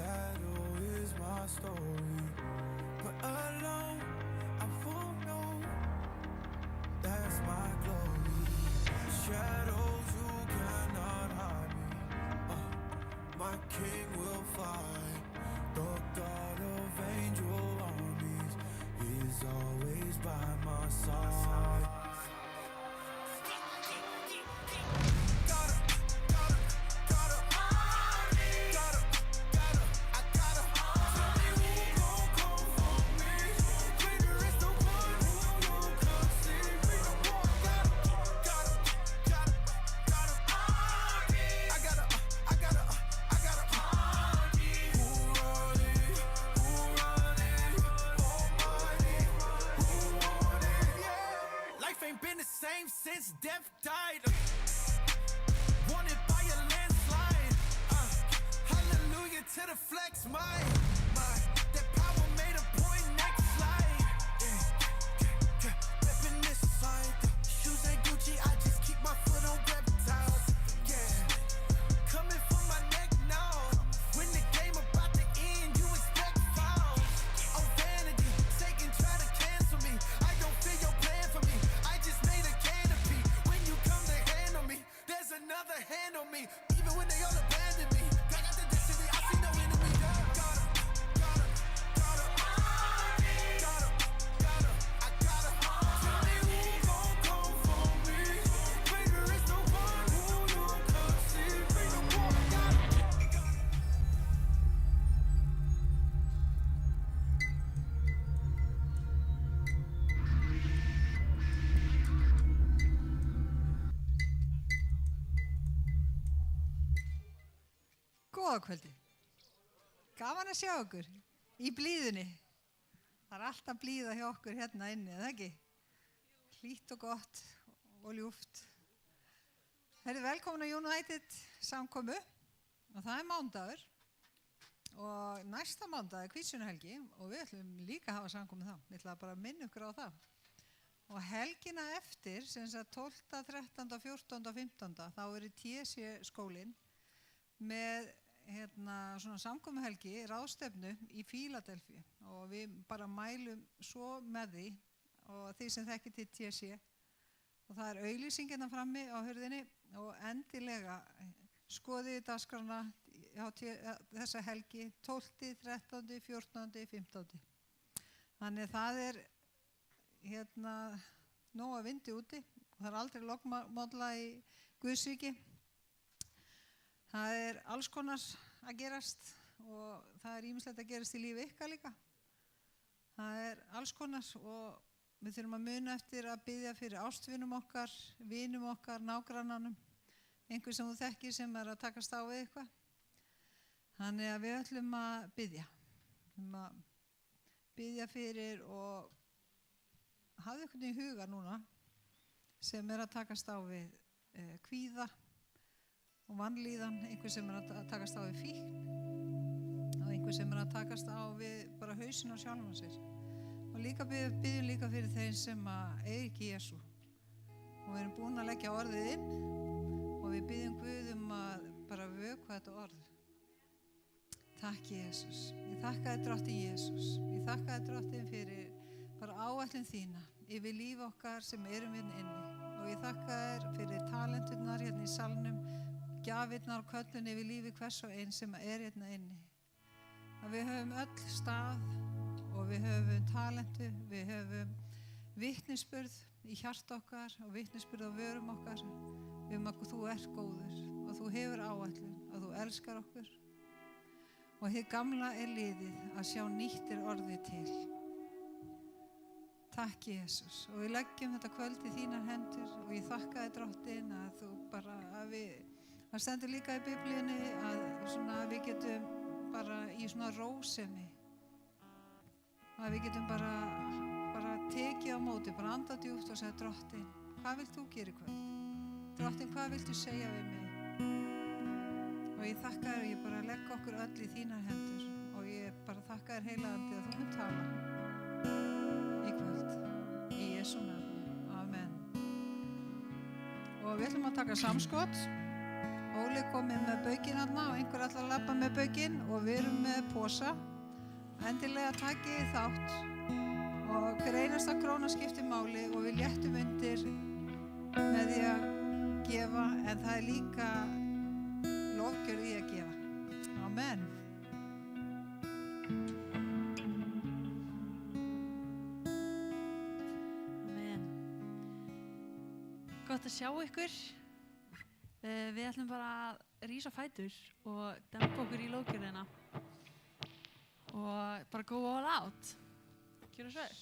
battle is my story. But alone, I won't know. That's my glory. Shadows, you cannot hide me. My king will fight. The God of angel armies is always by my side. Since death died, wanted by a landslide. Hallelujah to the flex, my that power made a point. Next slide. Reppin' this side, shoes ain't Gucci. I just keep my foot on reptiles. Yeah, coming for my neck now. When the game about to end, you expect fouls. Oh vanity, Satan try to cancel me. I don't feel your plan for me. I just made a there's another hand on me, even when they all abandon me. I got the destiny, I see no enemy. Gotta, I gotta. Tell me who gon' come for me. Greater is the one who you can see. Bring the war, Góða kvöldi. Gaman að sjá okkur í blíðunni. Það alltaf blíða hjá okkur hérna inni, eða ekki? Hlýtt og gott og ljúft. Velkomin á United samkomu og það mánudagur og næsta mánudag hvítasunnuhelgi og við ætlum líka að hafa samkomu þá. Við ætlum bara að minna ykkur á það. Og helgina eftir, sem sagt 12., 13., 14. og 15. þá TSC skólinn með svona samkomuhelgi, ráðstefnu í Fíladelfíu og við bara mælum svo með því og því sem þekkir til TSC og það auglýsingina frammi á hurðinni og endilega skoðið dagskrána þessa helgi 12., 13., 14., 15. Þannig það nóg að vindi úti og það aldrei lokmála í Guðsríki. Það alls konar að gerast og það ýmislegt að gerast í lífi ykkar líka. Það alls konar og við þurfum að muna eftir að biðja fyrir ástvinum okkar, vinum okkar, nágrannanum, einhver sem þú þekkir sem að takast á við eitthvað. Þannig að við ætlum að biðja. Biðja fyrir og hafðu einhvern í huga núna sem að takast á við kvíða og vanlíðan, einhver sem að takast á við fíkn og einhver sem að takast á við bara hausinn á sjálfan sér. Og líka biðjum líka fyrir þeim sem að eiga ekki Jesú. Og við erum búin að leggja orðið inn og við biðjum Guð að bara vökva þetta orð. Takk Jesús. Ég þakka þér drottinn Jesús. Ég þakka þér drottinn fyrir bara áætlun þína yfir líf okkar sem erum hérna inni. Og ég þakka þér fyrir talenturnar hérna í salnum, gjafirnar og köllun yfir lífi hvers og einn sem hérna inni. Að við höfum öll stað og við höfum talentu, við höfum vitnisburð í hjarta okkar og vitnisburð á vörum okkar að þú ert góður og þú hefur áætlun og þú elskar okkur. Og hið gamla liðið að sjá nýtt orðið til. Takk Jesús og við leggjum þetta kvöld í þínar hendur og ég þakka þér drottinn að þú bara það stendur líka í Biblíunni að við getum bara í svona rósemi að við getum bara tekið á móti, bara anda djúpt og segja drottinn, hvað vilt þú gera í kvöld? Drottinn, hvað viltu segja við mig? Og ég þakka þér og ég bara legg okkur öll í þínar hendur og ég bara þakka þér heilaðandi að þú mun tala í kvöld í Jesú nafni, amen. Og við ætlum að taka samskot Óli komið með baukinn þarna og einhver ætlar að labba með baukinn og við erum með posa. Endilega takið þátt og hver einasta króna skiptir máli og við léttum undir með því að gefa, en það er líka lofgjörð í að gefa. Amen. Amen. Gott að sjá ykkur. Við ætlum bara að rísa á fætur og dempa okkur í lofgjörðina og bara go all out. Gjörðu svo vel.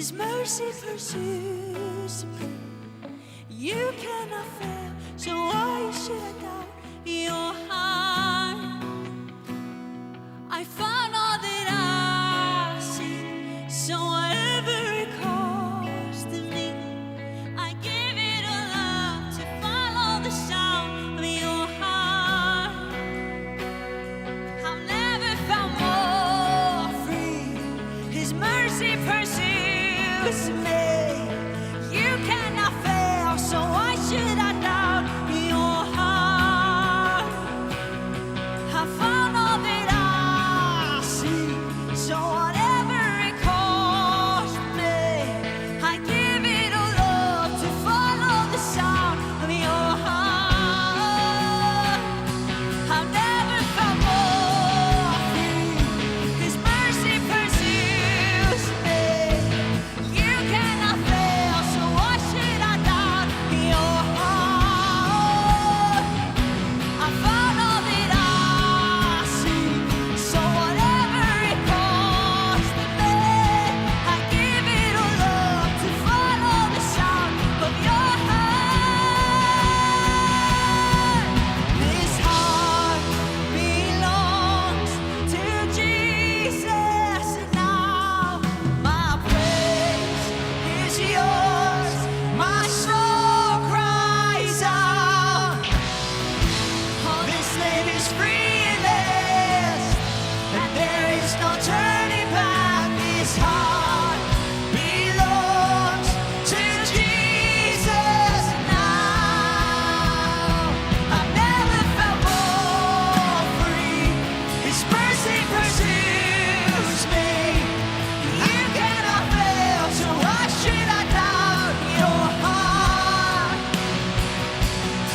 His mercy pursues me. You cannot fail, so why should I doubt your heart? I found all that I see, so whatever it costs me, I give it all up to follow the sound of your heart. I've never found more free. His mercy pursues me. You cannot fail, so why should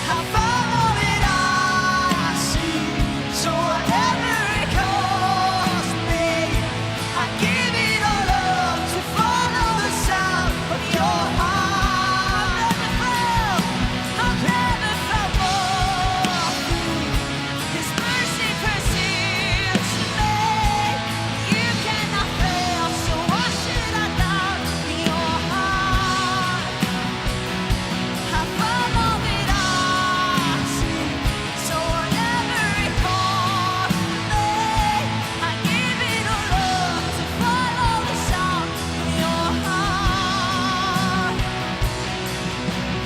I follow it, I see. So whatever it costs me, I give it all up to follow the sound of your heart. I've never felt more free. His mercy pursues me. You cannot fail, so why should I doubt your heart? I follow it, I see. So whatever it costs me, I give it all up to follow the sound of your heart.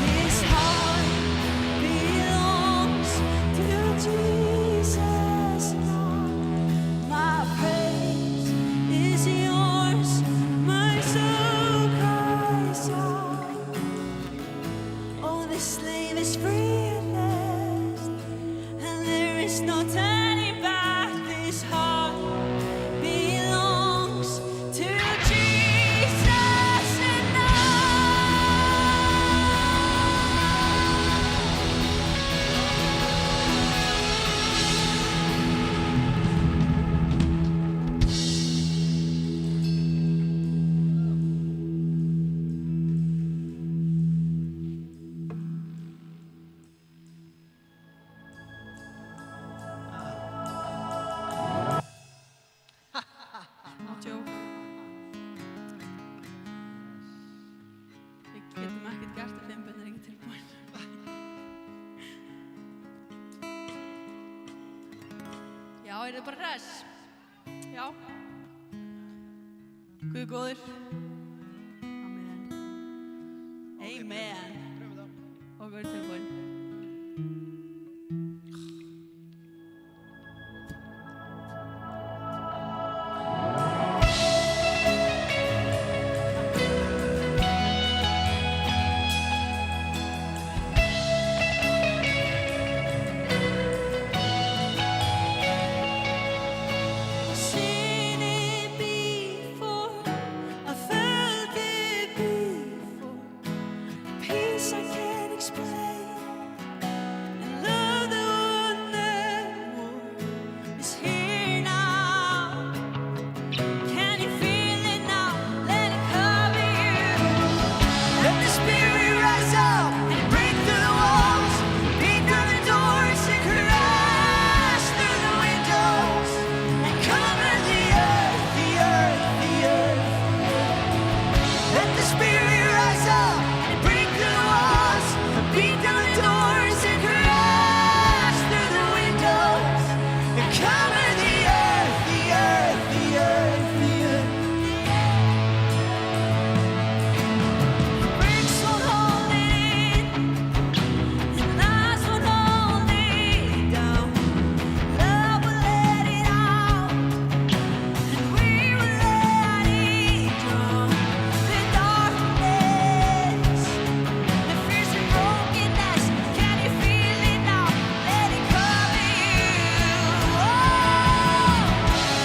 This heart belongs to Jesus now. My praise is yours, my soul cries out. Oh, the slave is free at last, and there is no turning back. This heart belongs to Jesus now. Smá djók. Við getum ekkert gert ef Finnbjörn er ekki tilbúinn. Já, eru þið bara hress? Já. Guð er góður. Amen. Amen. Og við erum tilbúin. Seen it before, I felt it before. Peace I can't explain, and love that would never war is here now. Can you feel it now? Let it cover you. Let the Spirit rise up and break through the walls, beat down the doors and crash through the windows and cover the earth, the earth, the earth. Let the Spirit rise up and break through the walls, beat down the doors and crash through the windows and cover the earth, the earth, the earth, the earth. Bricks won't hold it in, and lies won't hold it down. Love will let it out, and we will let it drown. The darkness, the fears and brokenness, can you feel it now? Let it cover you.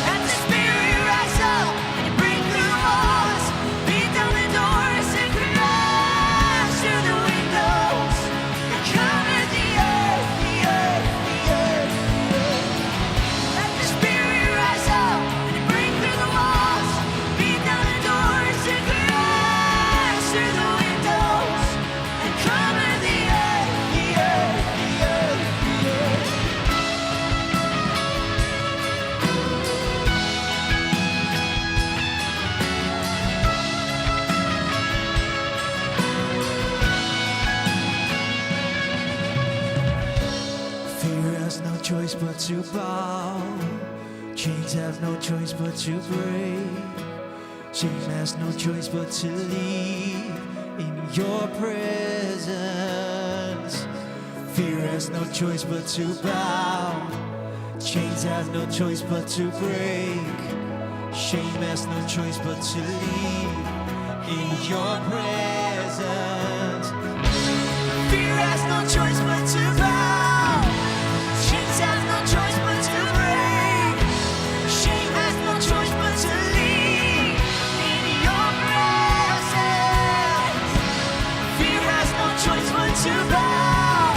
Let the Spirit rise up and break through the walls, beat down the doors and crash through the windows and cover the earth, the earth, the earth, the earth. Let the Spirit rise up and break through the walls, beat down the doors and crash through the windows and cover the earth, the earth, the earth, the earth. Fear has no choice but to bow. Chains have no choice but to break. Shame has no choice but to leave in your presence. Fear has no choice but to bow. Chains have no choice but to break. Shame has no choice but to leave in your presence. Fear has no choice but to bow. Chains have no choice but to break. Shame has no choice but to leave in your presence. Fear has no choice but to bow.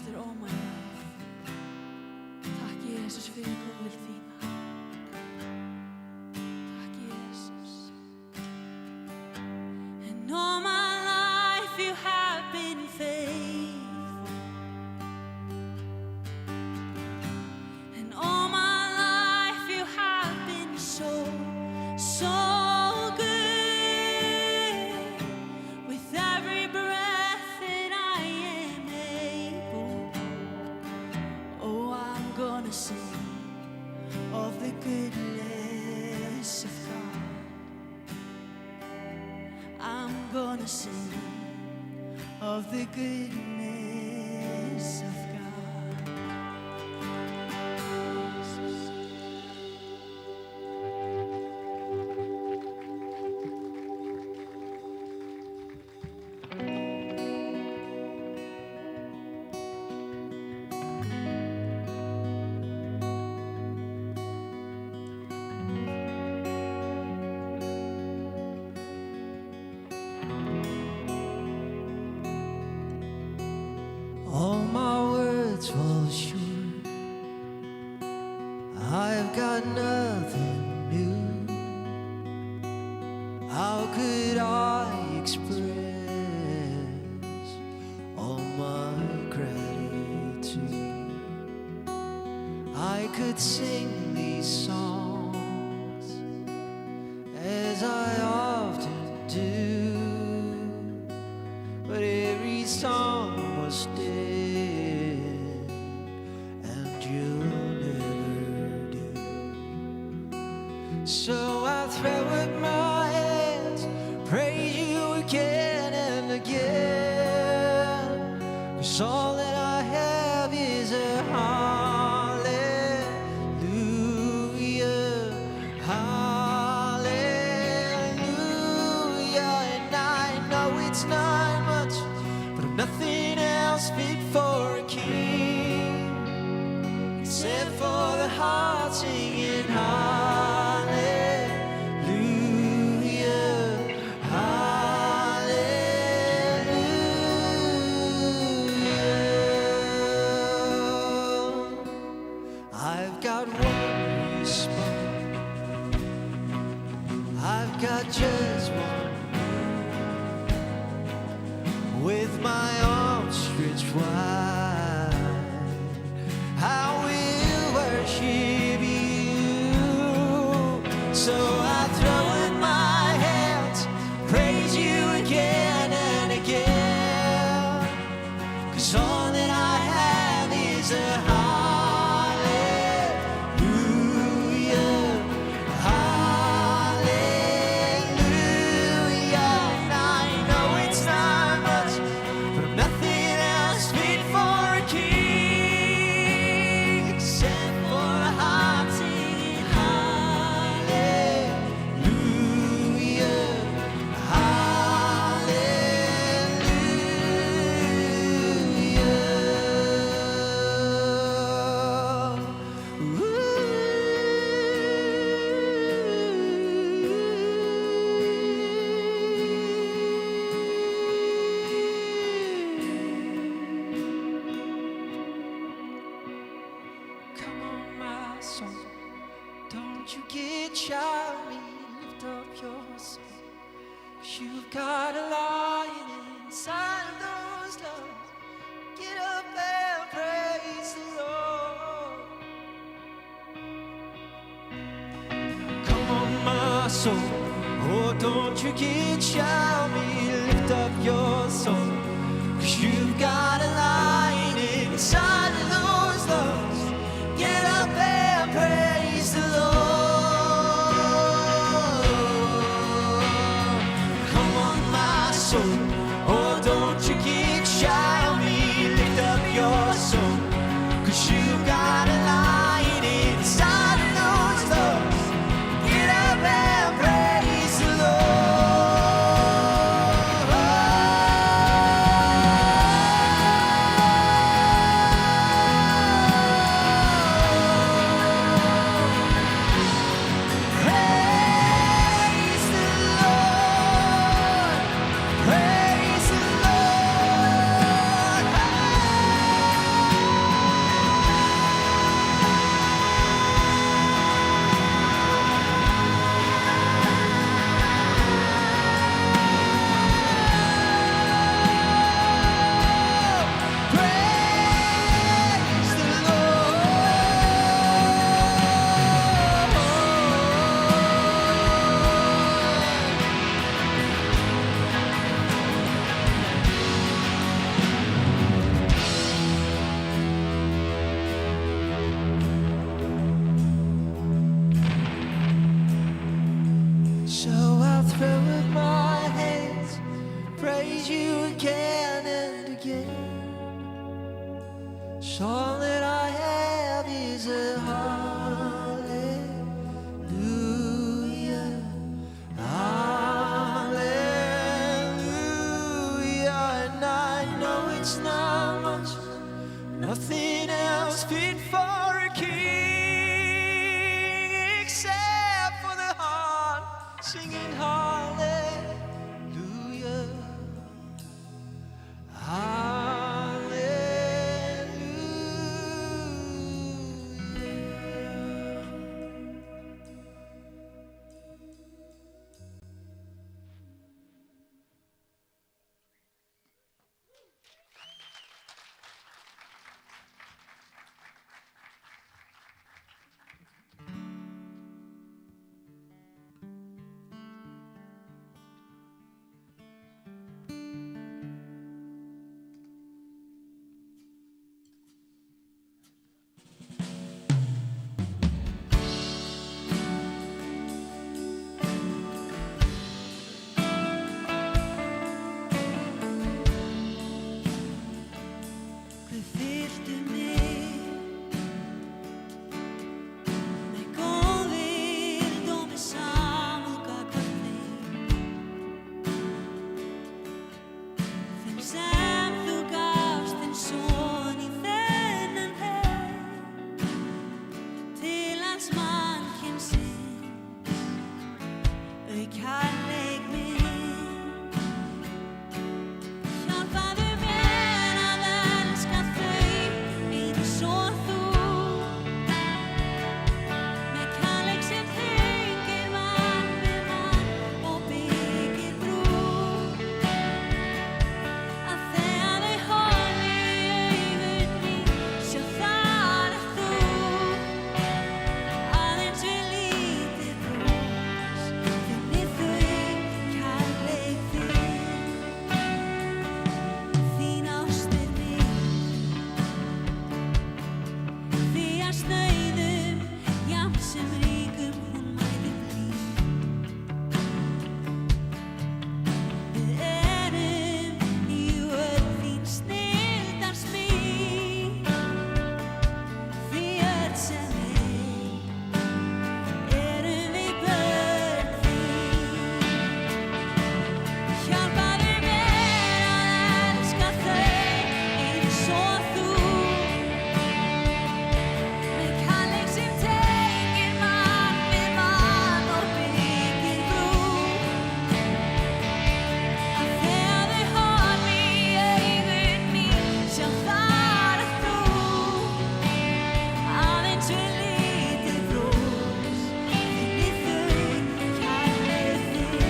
þér all my life. Takk Jesus fyrir góðvild þína. Takk Jesus. And all my life you have been faithful. And all my life you have been so good. With every breath that I am able, oh, I'm gonna sing of the goodness of God. I'm gonna sing of the goodness of God. All my words fall short. I've got nothing new. How could I express all my gratitude? I could sing these songs as I often do, but every song was dead, and you'll never do. So I throw up my hands, praise you again and again, 'cause all that I have is a hallelujah, hallelujah. And I know it's not much, but I'm nothing else fit for a king, except for the heart singing hallelujah, hallelujah. I've got one response, I've got just one, with my arms stretched wide, I will worship you. So I throw in my hands, praise you again and again, 'cause all that I have is a hallelujah, hallelujah. And I know it's not much, but I'm nothing else fit for a king, except for a heart singing hallelujah, hallelujah. Come on, my soul, don't you get shy of me, lift up your soul, 'cause you've got a lion inside of those lungs. Get up and praise the Lord. Come on, my soul, oh, don't you get shy of me, lift up your soul, 'cause you've got a lion inside of those lungs. Get up and praise the Lord. Come on, my soul, oh, don't you get shy of me, lift up your soul, 'cause you've got a lion inside of those lungs. Get up and praise the Praise the Lord, praise the Lord. praise you again and again. So all that I have is a hallelujah, hallelujah. And I know it's not much, nothing else fit for a king except for the heart singing hallelujah, hallelujah. Guð fyllti mig með góðvild og með samúð gagnvart þeim sem þú gafst þinn son í þennan heim til alls mannkynsins auk kærleik minn. Hjálpaðu mér að elska þau eins og þú, með kærleik sem tengir mann við mann og byggir brú. Að þegar þau horfi í augun mín, sjá þar ert þú, aðeins við lítið bros, finni þau kærleik þinn. Þín ást er mín, því að snauðum jafnt sem ríkum hún mætir blíð. Við erum jú öll þín snilldarsmíð, því öll sem ein erum við börn þín. Hjálpaðu mér að elska þau eins og þú, með kærleik sem tengir mann við mann og byggir brú. Að þegar þau horfi í augun mín, sjá þar ert þú, aðeins við lítið bros, finni þau kærleik þinn.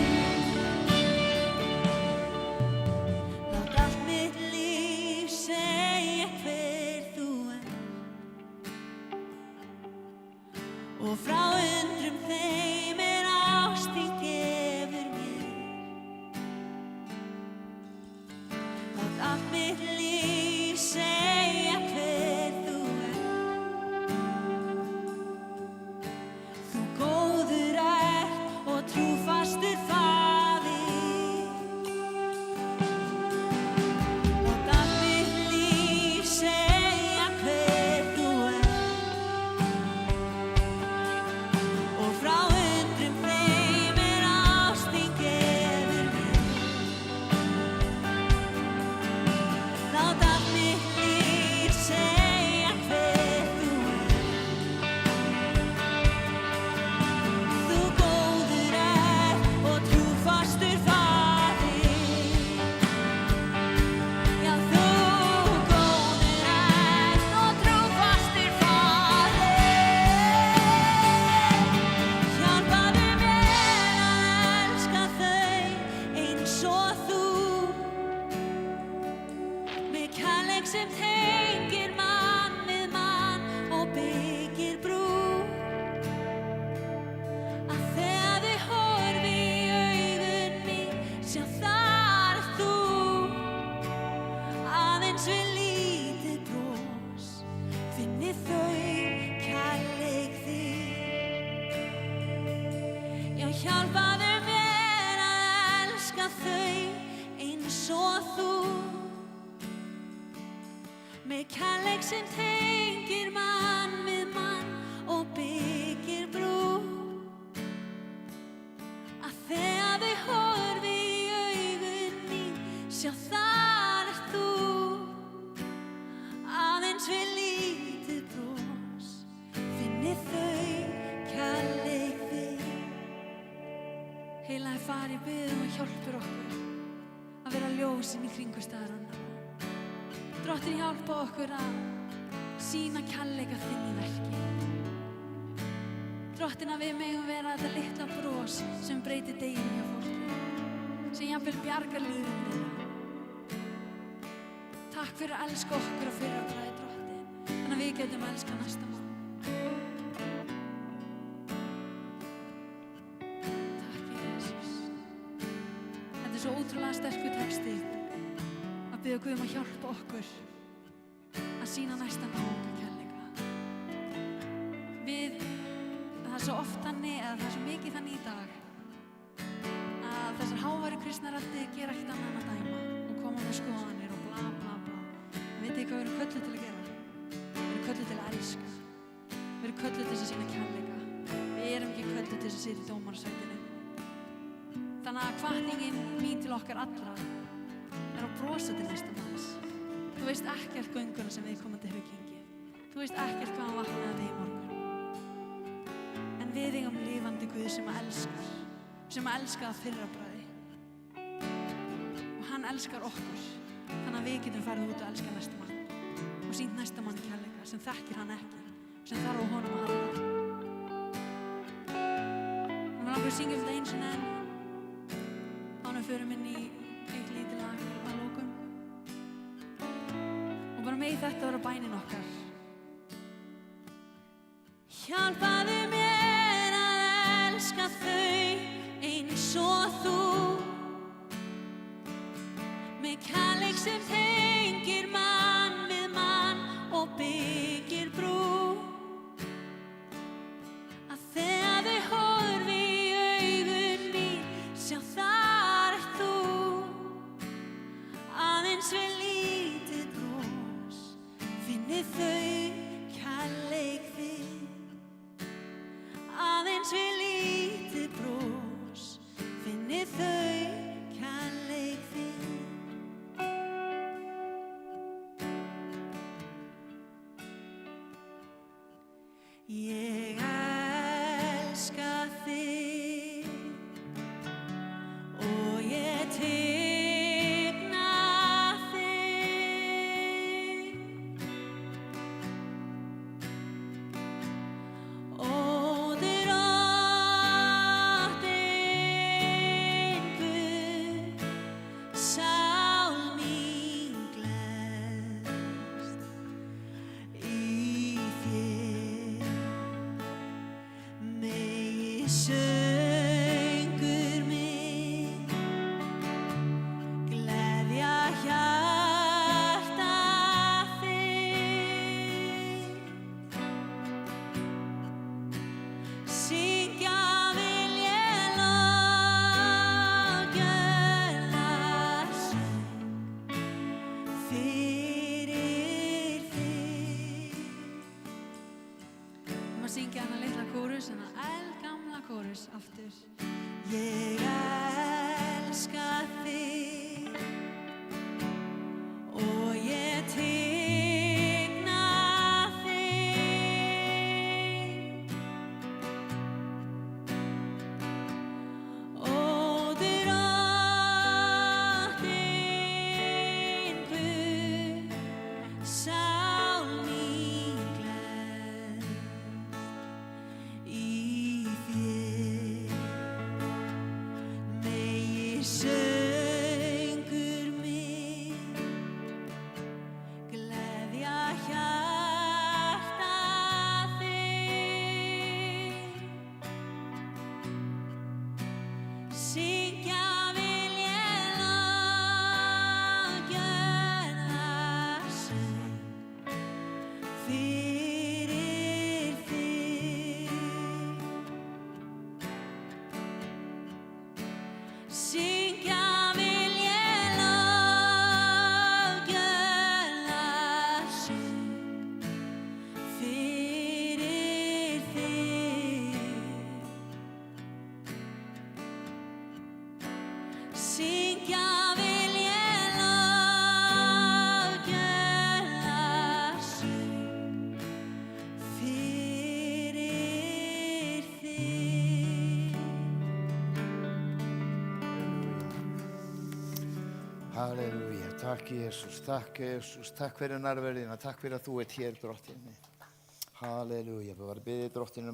Lát allt mitt líf segja hver þú ert og frá undrum þeim er ást þín gefur mér. Lát allt mitt líf segja hver þú ert. Þú góður ert og trúfastur faðir. Lát allt mitt líf segja hver þú ert og frá undrum þeim er ást þín gefur mér. Lát allt mitt líf segja hver þú ert. Þú góður ert og trúfastur faðir. Já, þú góður ert og trúfastur faðir. Hjálpaðu mér að elska þau eins og þú, með kærleik sem tengir mann við mann og byggir brú. Að þegar þau horfi í augun mín, sjá þar ert þú, aðeins við lítið bros, finni þau kærleik þinn. Já, hjálpaðu mér að elska þau eins og þú með kærleik sem tengir mann við mann og byggir brú að þegar þau horfi í augun mín sjá þar ert þú aðeins við lítið bros finni þau kærleik þinn. Heilaði Faðir, ég bið að hjálpur okkur að vera ljósin í kringumstæður annarra. Drottinn, hjálpa okkur að sýna kærleika þinn í verki. Drottinn, að við megum vera þetta litla bros sem breytir deginum hjá fólki, sem jafnvel bjargar lífinu þeirra. Takk fyrir að elska okkur og fyrir að bræði Drottinn, þannig að við getum að elska næsta mann. Takk, Jesús. Þetta er svo ótrúlega sterkur texti að biðja Guð að hjálpa okkur að sýna næsta mann okkar kærleika. Það er svo oft þannig, eða það er svo mikið þannig í dag að þessar háværu kristnar raddir gera ekkert annað en að dæma og koma með skoðanir og bla bla bla. Vitið þið hvað við erum kölluð til að gera? Við erum kölluð til að elska. Við erum kölluð til að sýna kærleika. Við erum ekki kölluð til að sitja í dómarasætinu. Þannig að hvatningin mín til okkar allra er að brosa til næsta manns. Þú veist ekkert gönguna sem viðkomandi hefur gengið. Þú veist ekkert hvað hann vaknaði við í morgun. En við eigum lifandi Guð sem að elskar að fyrra bragði. Og hann elskar okkur, þannig að við getum farið út og elska næsta mann og sýnt næsta mann kærleika sem þekkir hann ekki og sem þarf á honum að halda. Og við langar að syngja þetta eins og enn áður en við förum inn í eitt lítið lag að lokum. Og bara megi þetta vera bænin okkar. Hjálpaðu mér að elska þau eins og þú með kærleik sem tengir mann við mann og byggir brú að þegar þau horfi í augun mín sjá þar ert þú aðeins við lítið bros finni þau kærleik þinn aðeins við lítið bros finni þau kærleik þinn. Ég elska þig og ég tigna þig og Drottinn Guð, sál mín gleðst í þér. Megi söngur minn gleðja hjarta þitt. Syngja vil ég lofgjörðarsöng fyrir þig. Maður syngja hana litla kórus, hana eldgamla kórus aftur. Ég elska þig og ég tigna þig og Drottinn Guð, sál mín gleðst í þér. Megi söngur Jesus, takk fyrir nærverðina, takk fyrir að þú ert hér, Drottinn. Halleluja, við varum beðið Drottinn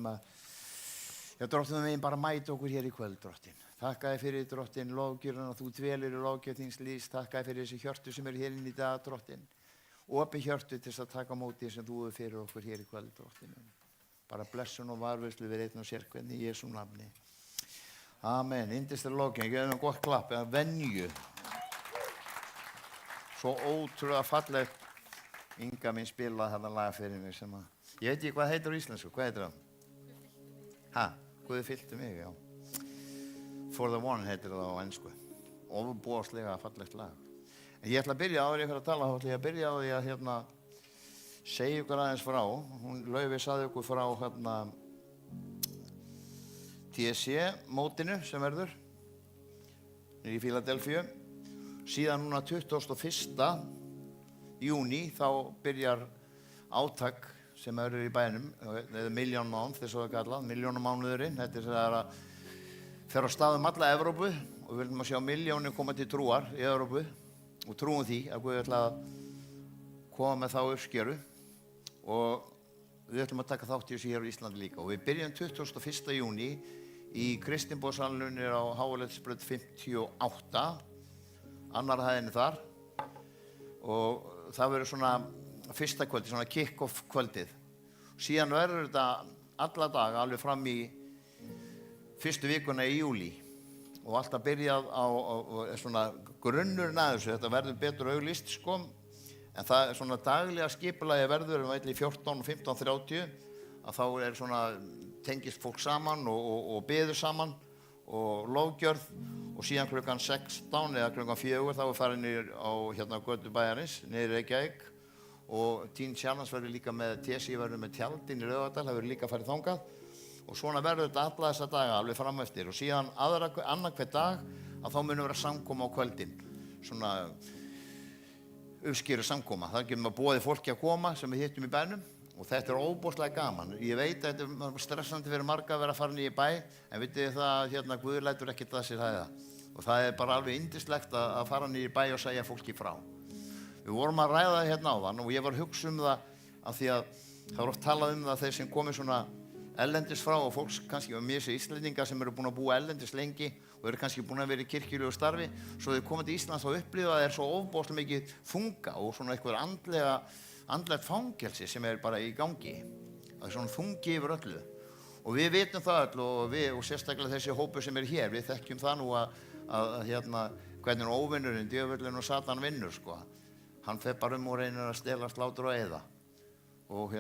Drottinn megin bara mæta okkur hér í kvöld, Drottinn. Takk þér fyrir, Drottinn, lofgjörðan að þú dvelur í lofgjörð þíns lífs. Takk þér fyrir þessi hjörtu sem eru hér inn í dag, Drottinn. Opið hjörtu til þess að taka á móti sem þú hefur fyrir okkur hér í kvöld, Drottinn. Bara blessun og varðveislu við einn og sérkvenni í Jesú nafni. Amen. Yndislega lofgjörn, ég hef gott klapp, eða venju. Svo ótrúlega fallegt. Inga mín spilaði þetta lag fyrir mig sem að, ég veit ekki hvað heitir á íslensku, hvað heitir það? Ha? Guði fyllti mig, já. For the One heitir það á ensku. Ofboðslega fallegt lag. En ég ætla að byrja á því að tala, þá ætla ég að byrja á því að segja ykkur aðeins frá. Laufey sagði ykkur frá TSC mótinu sem verður í Fíladelfíu. Síðan núna 21. júní þá byrjar átak sem eru í bænum, eða Million Month, þess að það er kallað, milljónamánuðurinn. Þetta er að fer á stað alla Evrópu og við viljum að sjá milljónir koma til trúar í Evrópu og trúum því að Guð ætla að koma með þá uppskeru og við ætlum að taka þátt í þessu hér á Íslandi líka. Og við byrjum 21. júní í Kristinboðssalnum á Háaleitisbraut 58, annar hæðinni þar og það verður svona fyrsta kvöldi, svona kick-off kvöldið. Síðan verður þetta alla daga alveg fram í fyrstu vikuna í júlí og alltaf byrjað á svona grunnurinn að þessu. Þetta verður betur auglýst sko, en það er svona daglega skipulagi verður í 14 og 15:30 að þá er svona tengist fólk saman og biður saman og lofgjörð og síðan klukkan 16 eða klukkan 4 þá er farið niður á götu bæjarins, niður í Reykjavík og Teen Challenge verður líka með TSI verður með tjaldinn í Laugardal, það verður líka farið þangað og svona verður þetta alla þessa daga alveg fram eftir og síðan annan hver dag að þá munum vera samkoma á kvöldin, svona uppskeru samkoma. Það getur maður boðið fólki að koma sem við hittum í bænum og þetta er óbúslega gaman. Ég veit að þetta er stressandi fyrir marga að vera farin í bæ en vitið það Guð lætur ekkert að sér hæða og það er bara alveg yndislegt að fara niður í bæ og segja fólki frá. Við vorum að ræða það hérna áðan og ég var að hugsa það af því að það var oft talað það þeir sem komið svona ellendis frá og fólks kannski mér sé Íslendingar sem eru búin að búa ellendis lengi og eru kannski búin að vera í kirkjulegu starfi svo þeir komið til Íslands og upplifa það svo ofboðslega mikið þunga og svona eitthvað andlegt fangelsi sem er bara í gangi. Það er svona þungi yfir öllu og við vitum það öll og sérstaklega þessi hópur sem er hér, við þekkjum það nú að hvernig óvinnurinn, djöfullinn og Satan vinnur sko. Hann fer bara og reynir að stela, slátra og eyða og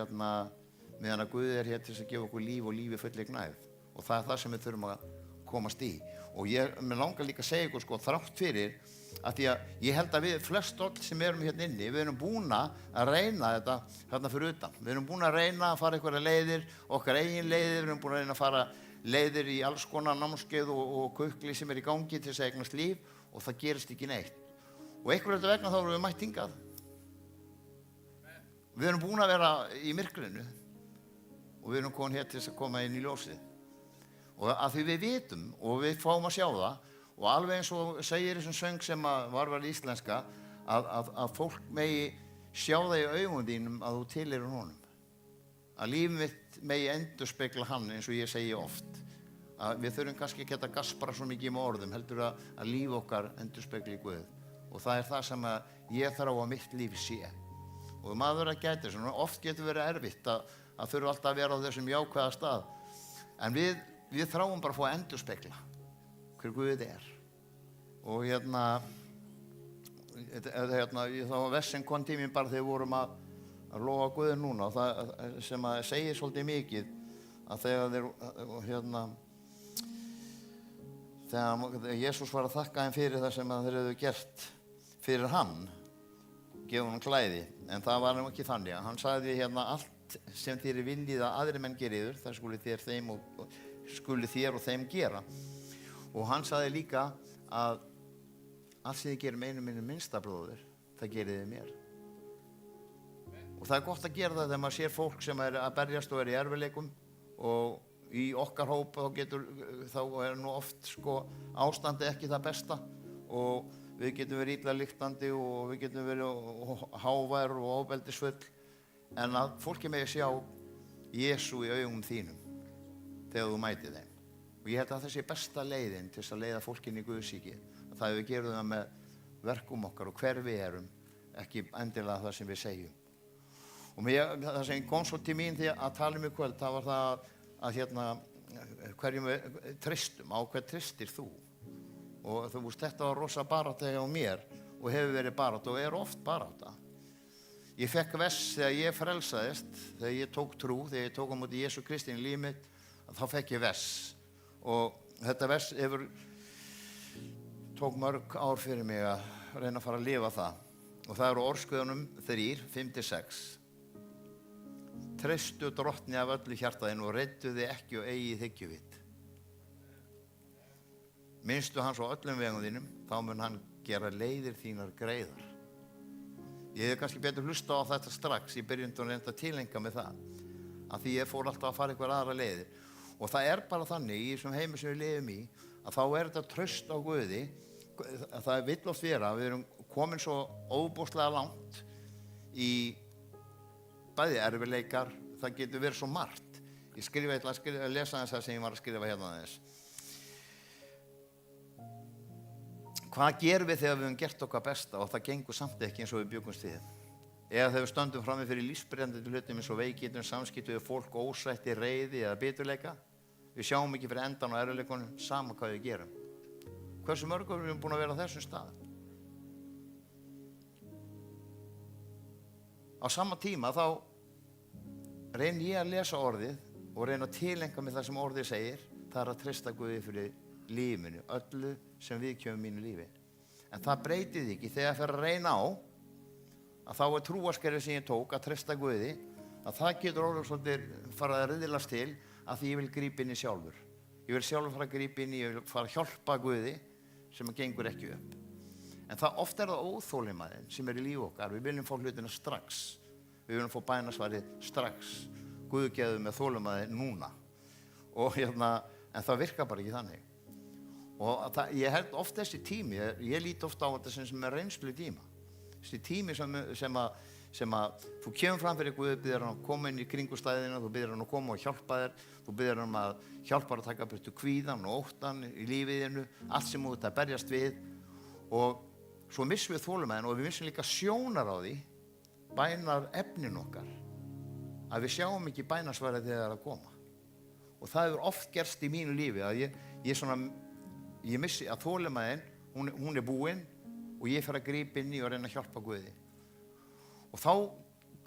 meðan að Guð er hér til þess að gefa okkur líf og lífi fulli gnægð og það er það sem við þurfum að komast í og mér langar líka að segja ykkur sko þrátt fyrir að því að ég held að við flest öll sem erum hérna inni, við erum búin að reyna þetta hérna fyrir utan, við erum búin að reyna að fara einhverja leiðir, okkar eigin leiðir, við erum búin að reyna að fara leiðir í alls konar námskeið og kukli sem er í gangi til þess að eignast líf og það gerist ekki neitt og einhverju þetta vegna þá erum við mætt hingað. Við erum búin að vera í myrkrinu og við erum komin hér til þess að koma inn í ljósið og að því við vitum og við fáum að sjá það og alveg eins og segir þessum söng sem var íslenska að fólk megi sjá það í augum þínum að þú tilheyrir honum að líf mitt megi endurspegla hann eins og ég segi oft að við þurfum kannski ekki að gaspra svo mikið með orðum heldur að líf okkar endurspegli Guð og það er það sem ég þarf á að mitt líf sé og maður að gæta þessu, oft getur verið erfitt að þurfa alltaf að vera á þessum jákvæða stað en við þráum bara að fá að endurspegla hver Guð er og þá var vessin kom tíminn bara þegar við vorum að lofa Guði núna og það sem að segir svolítið mikið að þegar Jesús var að þakka þeim fyrir það sem þeir hefðu gert fyrir hann gefa hann klæði, en það var nú ekki þannig. Hann sagði allt sem þér viljið að aðrir menn geriður, það skuli þér og þeim gera. Og hann sagði líka að allt sem þið gerir einum mínum minnsta bróður, það gerið þið mér. Og það er gott að gera það þegar maður sér fólk sem er að berjast og er í erfiðleikum og í okkar hóp þá er nú oft ástandi ekki það besta og við getum verið illa lyktandi og við getum verið hávær og ofbeldisfull, en að fólki megi sjá Jesú í augum þínum þegar þú mætir þeim. Og ég held að það sé besta leiðin til þess að leiða fólkin í Guðsríkið, að það við gerum það með verkum okkar og hver við erum, ekki endilega það sem við segjum. Og það sem kom svo til mín þegar að tala í kvöld, það var það að hverjum við treystum, á hvern treystir þú? Og þú veist, þetta var rosa barátta á mér og hefur verið barátta og oft barátta. Ég fekk vess þegar ég frelsaðist, þegar ég tók trú, þegar ég tók á móti Jesú Kristi í líf mitt, þá fekk ég vess. Og þetta vess tók mörg ár fyrir mig að reyna að fara að lifa það. Og það eru orðskviðunum 3:5-6. Treystu drottni af öllu hjartaðinu og reiddu þig ekki og eigið hyggjuvit. Minnstu hans á öllum vegum þínum, þá mun hann gera leiðir þínar greiðar. Ég hef kannski betur hlusta á þetta strax, ég byrjundi að reynda að tilenga með það, að því ég fór alltaf að fara einhver aðra leiðir. Og það er bara þannig, í þessum heimi sem við lifum í, að þá er þetta traust á Guði, að það vill oft vera, við erum komin svo óbúslega langt í bæði erfiðleikar, það getur verið svo margt. Ég ætla að lesa þess að sem ég var að skrifa hérna aðeins. Hvað gerum við þegar við höfum gert okkar besta og það gengur samt ekki eins og við bjuggumst við? Eða þegar við stöndum frammi fyrir lífsbreytandi hlutum eins og veikindum, samskipti við fólk, ósætti, reiði eða biturleika. Við sjáum ekki fyrir endan á erfiðleikunum, sama hvað við gerum. Hversu mörgum erum við búin að vera á þessum stað? Á sama tíma þá reyni ég að lesa orðið og reyna að tilenga mig það sem orðið segir. Það er að treysta Guði fyrir lífinu, öllu sem við kemum mínu lífi. En það breytið ekki þegar það fer að reyna á að þá er trúarskerfið sem ég tók að treysta Guði, að það getur orðið svolítið farið að riðlast til að því ég vil grípa inn í sjálfur. Ég vil sjálfur fara að grípa inn í, ég vil fara að hjálpa Guði sem gengur ekki upp. En það oft er það óþolinmæðin sem er í lífi okkar. Við viljum fá hlutina strax. Við viljum fá bænasvarið strax. Guð gefur með þolinmæði núna. Og en það virkar bara ekki þannig. Og ég held oft þessi tími, ég lít ofta á þetta sem er reynslu tíma. Þessi tími sem að þú kemur fram fyrir Guð, biður hann að koma inn í kringumstæðina, þú biður hann að koma og hjálpa þér, þú biður hann að hjálpa að taka burtu kvíðan og óttan í lífiðinu, allt sem þú ert að berjast við. Og svo missum við þolinmæðina og við missum líka sjónar á því, bænar efnin okkar, að við sjáum ekki bænasvarið þegar það er að koma. Og það hefur oft gerst í mínu lífi að ég missi að þolinmæðin, hún er búin og ég fer að grípa inn í og reyna að hjálpa Guði. Og þá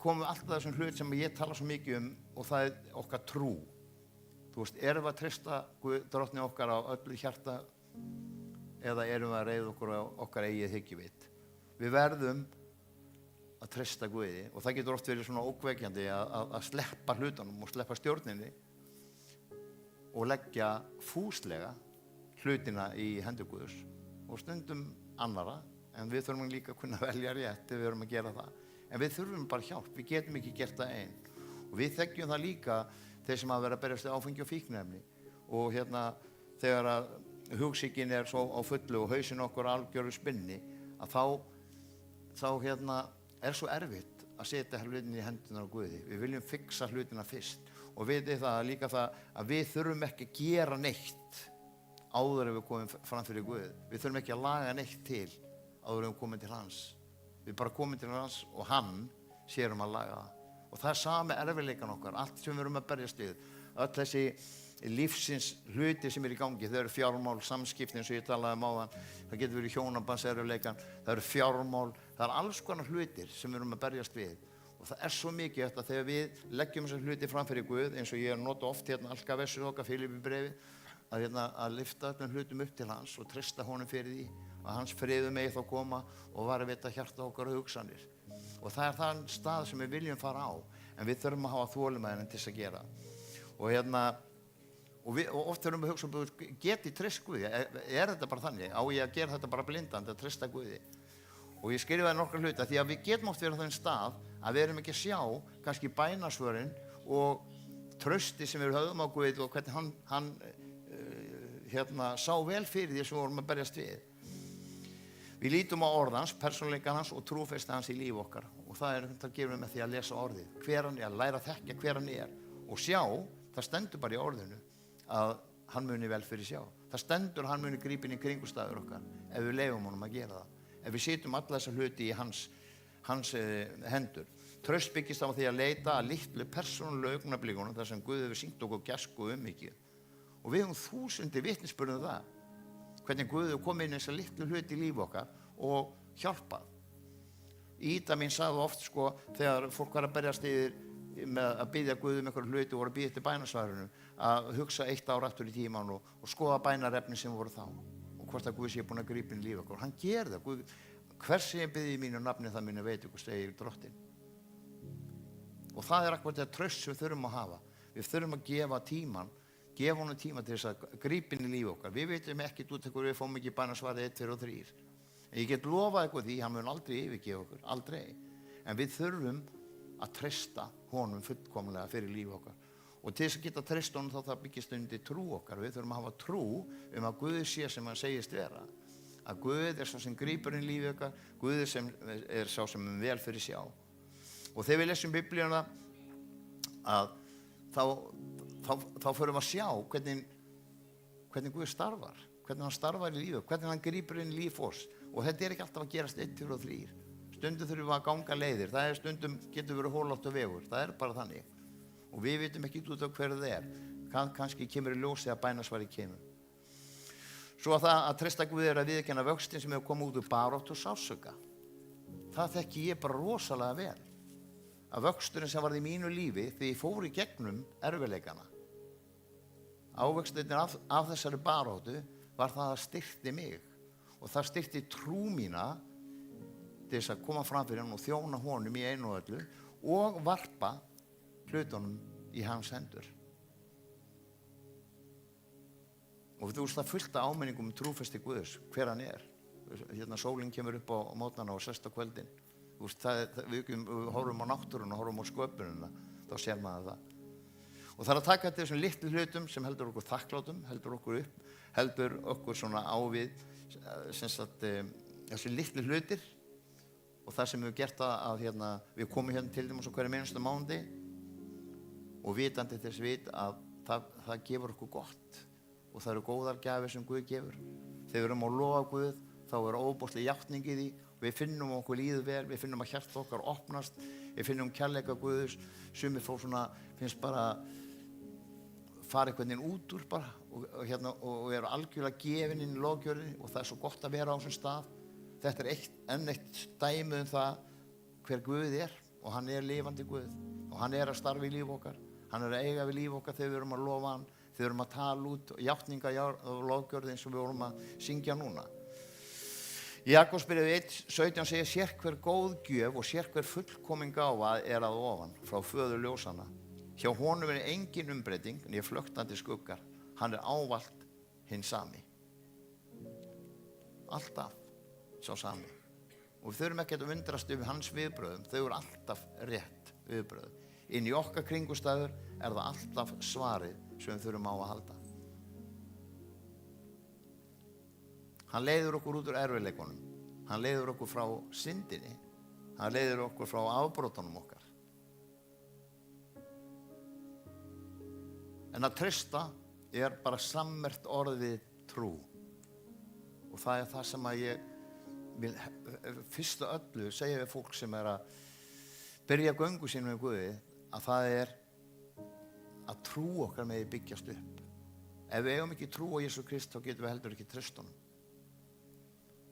komum við alltaf þessum hlut sem ég tala svo mikið og það er okkar trú. Þú veist, erum við að treysta drottni okkar á öllu hjarta eða erum við að reiða okkur á okkar eigið hyggjuvit? Við verðum að treysta Guði og það getur oft verið svona ókveikjandi að sleppa hlutunum og sleppa stjórninni og leggja fúslega hlutina í hendur Guðs og stundum annara, en við þurfum líka að kunna velja rétt ef við erum að gera það. En við þurfum bara hjálp, við getum ekki gert það einn. Og við þekkjum það líka þeir sem að vera að berjast við áfengi og fíkniefni. Og þegar að hugsýkin er svo á fullu og hausinn okkur algjöru spinni, að þá er svo erfitt að setja hlutin í hendunar á Guði. Við viljum fixa hlutina fyrst. Og vitið það líka það að við þurfum ekki að gera neitt áður ef við komum fram fyrir Guð. Við þurfum ekki að laga neitt til áður ef við komum til hans. Við bara komum til hans og hann sér að laga það. Og það er sami erfiðleikan okkar, allt sem við erum að berjast við. Öll þessi lífsins hluti sem er í gangi, þau eru fjármál, samskipti eins og ég talaði áðan, það getur verið hjónabandserfiðleikan, það eru fjármál, það er alls konar hlutir sem við erum að berjast við. Og það er svo mikið þetta þegar við leggjum þessar hluti fram fyrir Guð, eins og ég nota oft Alkavessið okkar Filippibrefi, að lyfta öllum hlutum upp til hans og treysta honum fyrir því að hans friður megi þá koma og varðveita hjarta okkar og hugsanir. Og það er þann stað sem við viljum fara á, en við þurfum að hafa þolinmæði til þess að gera. Og oft þurfum við að hugsa geti treyst Guði, er þetta bara þannig? Á ég að gera þetta bara blindandi að treysta Guði? Og ég skrifaði nokkra hluta því að við getum oft verið á þann stað að við erum ekki að sjá kannski bænasvörin og trausti sem við höfum á Guði og hvernig hann sá vel fyrir því sem við vorum að berjast við. Við lítum á orð hans, persónuleikann hans og trúfesti hans í líf okkar og það gerum við með því að lesa orðið, hver hann er, læra að þekkja hver hann er og sjá, það stendur bara í orðinu að hann muni vel fyrir sjá. Það stendur að hann muni grípa inn í kringumstæður okkar ef við leyfum honum að gera það. Ef við setjum alla þessa hluti í hans hendur. Traust byggist á því að leita að litlu persónulegu augnablikunum þar sem Guð hefur sýnt okkur gæsku mikið. Og við höfum þúsundir vitnisburðum það. Hvernig Guð hefur komið inn í þessa litlu hluti í lífi okkar og hjálpað. Ída mín sagði oft sko þegar fólk var að berjast yfir með að biðja Guð einhverju hluti og voru að biðja eftir bænasvarinu að hugsa 1 ár aftur í tíman og skoða bænarefni sem voru þá og hvort að Guð sé búinn að grípa inn í líf okkar. Hann gerir það. Guð, hvers sem ég biðji í mínu nafni það mínu veit ykkur segir Drottinn. Og það er akkurat þetta traust sem við þurfum að hafa. Við þurfum að gefa honum tíma til þess að grípa inn í líf okkar. Við veitum ekkert út ekkur við fáum ekki bænasvarið 1, 2 og 3. En ég get lofað ykkur því, hann mun aldrei yfirgefa okkur, aldrei. En við þurfum að treysta honum fullkomlega fyrir líf okkar. Og til þess að geta treyst honum þá það byggist undir trú okkar. Við þurfum að hafa trú að Guð sé sem hann segist vera. Að Guð sá sem grípur inn í lífi okkar, Guð sá sem vel fyrir sjá. Og þegar við lesum Biblíuna að þá förum við að sjá hvernig Guð starfar, hvernig hann starfar í lífi, hvernig hann grípur inn í líf oss. Og þetta er ekki alltaf að gerast 1, 2 og 3. Stundum þurfum við að ganga leiðir, það er stundum getur verið holótt og vegur, það er bara þannig. Og við vitum ekki út af hverju það er, kannski kemur í ljós þegar bænasvarið kemur. Svo að það að treysta Guð er að viðurkenna vöxtinn sem hefur komið út úr baráttu og sársauka. Það þekki ég bara rosalega vel. Að vöxturinn sem varð í mínu lífi þegar ég fór í gegnum erfiðleikana. Ávöxturinn af þessari baráttu var það að styrkti mig og það styrkti trú mína til þess að koma fram fyrir hann og þjóna honum í einu og öllu og varpa hlutunum í hans hendur. Og þú veist það fullt af áminningum trúfesti Guðs, hver hann er. Hérna sólin kemur upp á mótnana og sest á kvöldin. Þú veist, við horfum á náttúruna og horfum á sköpunina, þá sér maður það. Og það er að taka þessum litlu hlutum sem heldur okkur þakklátum, heldur okkur upp, heldur okkur svona ávið, þessi litlu hlutir og það sem við hefum gert að við komum hérna til þeim og svo hverju meinustu mánuði og vitandi þess að það gefur okkur gott og það eru góðar gjafir sem Guð gefur. Þegar við erum á lofa Guð þá er óbóðsleg játning í því, við finnum okkur líður vel, við finnum að hjarta okkar opnast, við finnum kærleika Guðs, sumir fólk svona finnst bara fara einhvern veginn út úr bara og eru algjörlega gefin inn í lofgjörðinni og það er svo gott að vera á þessum stað. Þetta er enn eitt dæmi það hver Guð er og hann er lifandi Guð og hann er að starfa í líf okkar, hann er að eiga við líf okkar þegar við erum að lofa hann, þegar við erum að tala út játninga og lofgjörði eins og við vorum að syngja núna. Jakobsbréfið 1:17 segir sér hver góð gjöf og sér hver fullkomin gáfa er að ofan frá föður ljósanna. Hjá honum er engin umbreyting né flöktandi skuggar. Hann er ávallt hinn sami. Alltaf sá sami. Og við þurfum ekki að undrast yfir hans viðbröðum. Þau eru alltaf rétt viðbröð. Inn í okkar kringumstæður er það alltaf svarið sem við þurfum á að halda. Hann leiðir okkur út úr erfiðleikunum. Hann leiðir okkur frá syndinni. Hann leiðir okkur frá afbrotunum okkar. En að treysta er bara sammerkt orðið trú. Og það er það sem að ég vil fyrst og öllu segja við fólk sem er að byrja göngu sínu með Guði að það er að trú okkar megi byggjast upp. Ef við eigum ekki trú á Jesú Krist þá getum við heldur ekki treyst honum.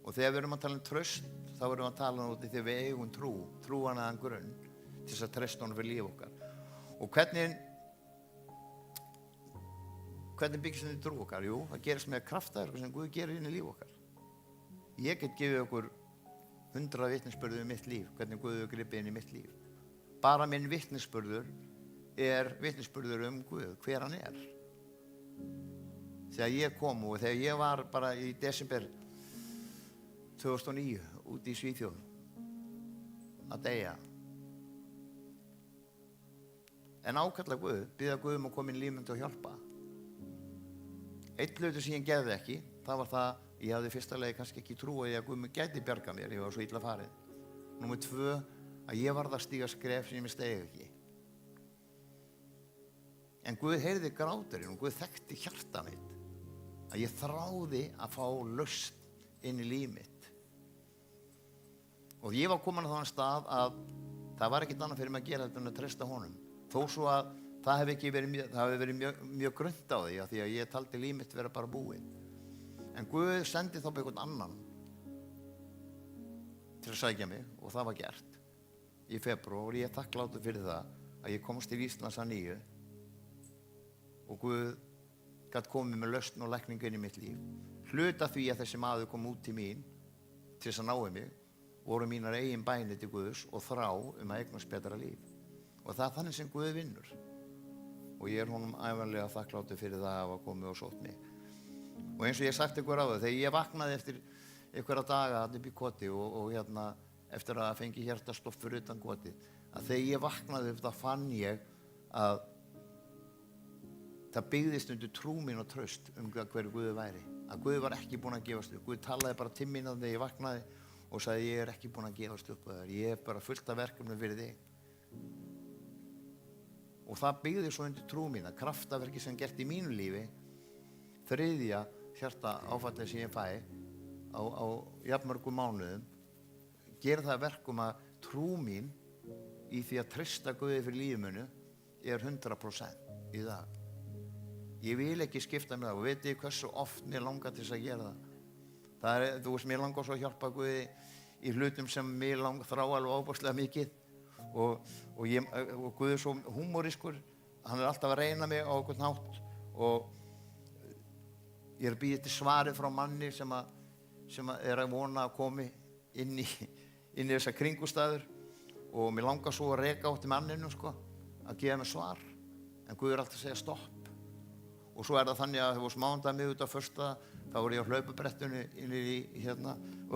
Og þegar við erum að tala traust, þá erum við að tala út í þegar við eigum trúanaðan grunn til þess að treysta honum fyrir líf okkar. Og hvernig byggist þetta trú okkar? Jú, það gerist með kraftaverk sem Guð gerir inn í líf okkar. Ég get gefið okkur 100 vitnisburður um mitt líf, hvernig Guð hefur gripið inn í mitt líf. Bara minn vitnisburður er vitnisburður um Guð, hver hann er. Þegar ég kom og þegar ég var bara í desember 2009 út í Svíþjóð að deyja. En ákalla Guð, biðja Guð að koma inn í líf mitt og hjálpa. Einn hlutur sem ég gerði ekki, það var það Ég hafði fyrsta lagi kannski ekki trú að Guð mig gæti bjarga mér, ég var svo illa farið. Númer 2, að ég varð að stíga skref sem ég steig ekki. En Guð heyrði gráturinn og Guð þekkti hjarta mitt. Að ég þráði að fá lausn inn í líf mitt. Og ég var komin á þann stað að það var ekkert annað fyrir mig að gera þetta en að treysta honum. Þó svo að það hefði verið mjög grunnt á því, því að ég taldi líf mitt vera bara búið. En Guð sendi þá einhvern annan til að sækja mig og það var gert í febrúar og ég er þakklátur fyrir það að ég komst til Íslands að nýju og Guð gat komið með lausn og lækningu inn í mitt líf. Hluta því að þessi maður kom út til mín til þess að ná mig voru mínar eigin bænir til Guðs og þrá að eignast betra líf. Og það er þannig sem Guð vinnur. Og ég er honum ævanlega þakklátur fyrir það að hafa komið og sótt mig. Og eins og ég sagt ykkur á það, þegar ég vaknaði eftir einhverja daga hann upp í koti og eftir að fengi hjartastopp fyrir utan koti, að þegar ég vaknaði upp þá fann ég að það byggðist undir trú mín og traust hverju Guð væri. Að Guð var ekki búinn að gefast upp. Guð talaði bara til mín þegar ég vaknaði og sagði ég er ekki búinn að gefast upp að þér. Ég er bara fullt af verkefnum fyrir þig. Og það byggði svo undir trú mín að kraftaverki sem gert í mínu lífi, þriðja hjarta áfallið sem ég fæ á jafnmörgum mánuðum, gera það verkum að trú mín í því að treysta Guði fyrir lífið mínu er 100% í dag. Ég vil ekki skipta með það og veit ég hversu oft mér langar til þess að gera það. Það er, þú veist, mér langar svo að hjálpa Guði í hlutum sem mér þrá alveg ábúrslega mikið og Guð er svo húmorískur, hann er alltaf að reyna mig á einhvern hátt og ég er að bíða til svari frá manni sem er að vona að komi inn í þessar kringustæður og mér langar svo að reka átti manninu að gefa mig svar en Guð er alltaf að segja stopp. Og svo er það þannig að það var mánudag, miðvikudag, föstudag, þá var ég á hlaupabrettinu inn í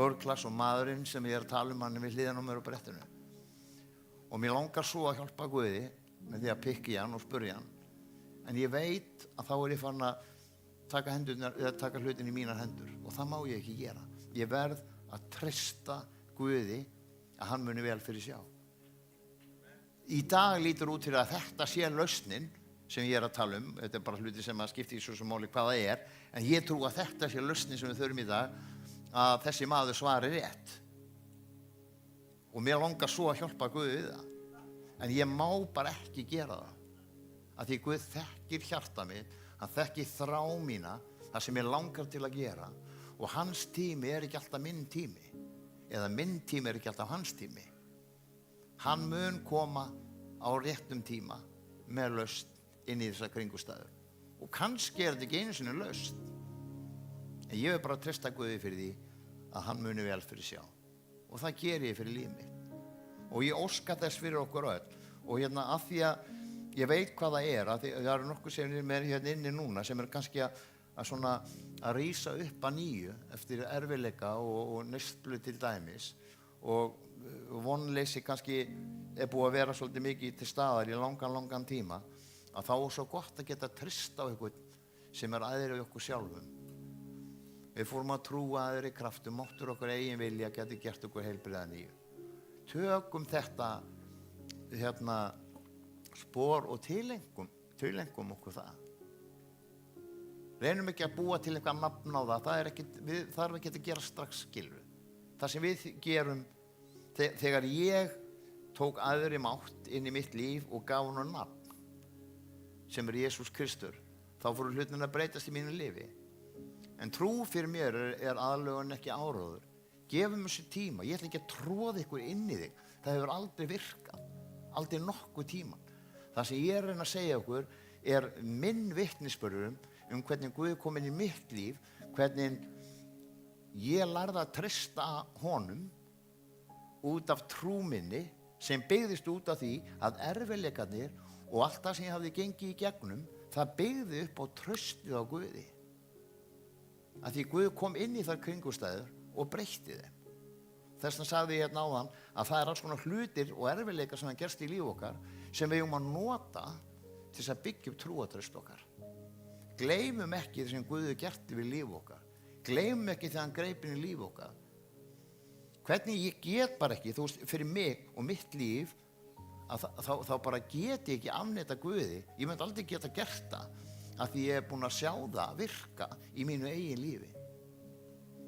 örklass og maðurinn sem ég er að tala hann er við hliðina á mér á brettinu. Og mér langar svo að hjálpa Guði með því að pikka í hann og spurja hann. En ég veit að þá er ég farin að taka hlutin í mínar hendur og það má ég ekki gera. Ég verð að treysta Guði að hann muni vel fyrir sjá. Í dag lítur út fyrir að þetta sé lausnin sem ég er að tala þetta er bara hluti sem að skipti í svo sem máli hvað það er, en ég trú að þetta sé lausnin sem við þurfum í dag, að þessi maður svari rétt. Og mér langar svo að hjálpa Guði við það, en ég má bara ekki gera það, að því Guð þekkir hjarta mitt, hann þekkir þrá mína, það sem ég langar til að gera, og hans tími er ekki alltaf minn tími, eða minn tími er ekki alltaf hans tími. Hann mun koma á réttum tíma með lausn inn í þessar kringustæður og kannski er þetta ekki einu sinni lausn en ég vil bara treysta Guði fyrir því að hann muni vel fyrir sjá og það ger ég fyrir líf mitt og ég óska þess fyrir okkur öll og að því að ég veit hvað það er að það eru nokkuð sem er inni núna sem er kannski að rísa upp að nýju eftir erfiðleika og neyslu til dæmis og vonleysi kannski er búið að vera svolítið mikið til staðar í langan tíma að þá er svo gott að geta treysta á einhvern sem er æðri á okkur sjálfum. Við fórum að trúa æðri kraftum, máttur okkur eigin vilja geti gert okkur heilbrigða nýju. Tökum þetta spor og tilengum okkur það. Reynum ekki að búa til eitthvað nafn á það, við þarfum ekki að gera strax skilur. Það sem við gerum þegar ég tók æðri mátt inn í mitt líf og gaf hann nafn sem er Jesús Kristur, þá fóru hlutin að breytast í mínu lífi. En trú fyrir mér er aðlögun ekki áróður. Gefum þessu tíma, ég ætla ekki að tróða ykkur inn í þig. Það hefur aldrei virkað, aldrei nokkuð tíman. Það sem ég er að reyna að segja okkur er minn vitnisburður hvernig Guð kom inn í mitt líf, hvernig ég lærði að treysta honum út af trú minni sem byggðist út af því að erfiðleikarnir og allt það sem ég hafði gengið í gegnum, það byggði upp á traustið á Guði. Að því Guð kom inn í þær kringustæður og breytti þeim. Þess vegna sagði ég áðan að það er alls konar hlutir og erfiðleikar sem gerst í líf okkar sem við eigum að nota til þess að byggja upp trúartraust okkar. Gleymum ekki það sem Guð gerti við líf okkar. Gleymum ekki þegar hann greip inn í líf okkar. Hvernig ég get bara ekki, þú veist, fyrir mig og mitt líf, að þá bara get ég ekki afneita Guði. Ég myndi aldrei geta gert það, af því ég búinn að sjá það virka í mínu eigin lífi.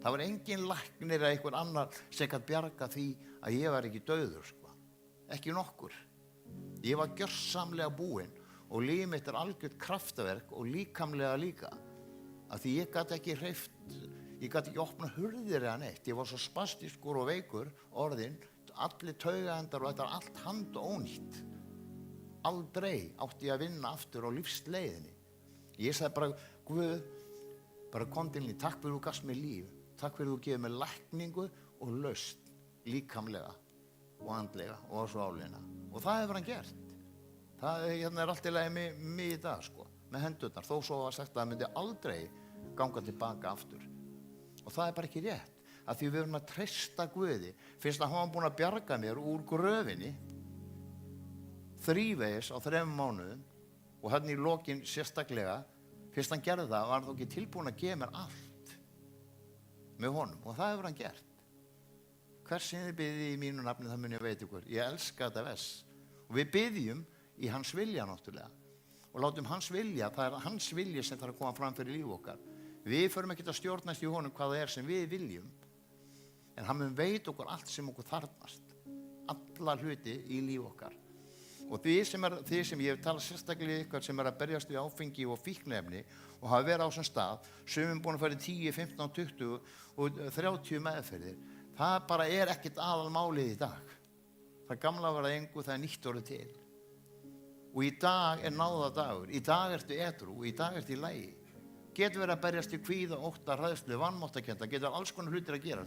Það var engin læknir eða einhver annar sem gat bjarga því að ég var ekki dauður, sko. Ekki nokkur. Ég var gjörsamlega búinn og líf mitt algjört kraftaverk og líkamlega líka. Af því ég gat ekki hreyft, ég gat ekki opnað hurðir eða neitt. Ég var svo spastískur og veikur orðinn, allir taugaendar og þetta var allt handónýtt. Aldrei átti ég að vinna aftur á lífsleiðinni. Ég sagði bara, Guð, bara kom til þín, takk fyrir þú gafst mér líf. Takk fyrir þú gefið mér lækningu og lausn líkamlega og andlega og sáleina. Og það hefur hann gert. Það hérna allt í lagi með mig í dag, sko, með hendurnar. Þó svo var sagt að það myndi aldrei ganga tilbaka aftur. Og það bara ekki rétt. Af því við erum að treysta Guði. Fyrst að hann var búinn að bjarga mér úr gröfinni, þrívegis á 3 mánuðum, og hann í lokin sérstaklega, fyrst hann gerði það, var hann þó ekki tilbúinn að gefa mér allt með honum. Og það hefur hann gert. Hvers sem þið biðið í mínu nafni, það mun ég veit ykkur. Ég elska þetta vers. Og við biðjum í hans vilja náttúrulega. Og látum hans vilja, það er hans vilja sem þarf að koma fram fyrir líf okkar. Við förum ekki að stjórnast í honum hvað það er sem við viljum. En hann mun veit okkur allt sem okkur þarfnast. Alla hluti í líf okkar. Og þið sem ég hef talað sérstaklega ykkur sem að berjast við áfengi og fíkniefni og hafa verið á þessum stað, sumum búin að fara í 10, 15, 20 og 30 meðferðir. Það bara ekkert aðalmálið í dag. Það gamla var að engu, það nýtt orðið til. Og í dag náðadagur, í dag ertu edrú, í dag ertu í lagi. Getur verið að berjast í kvíða, ótta, hræðslu, vanmáttakennda, getur alls konar hlutir að gera.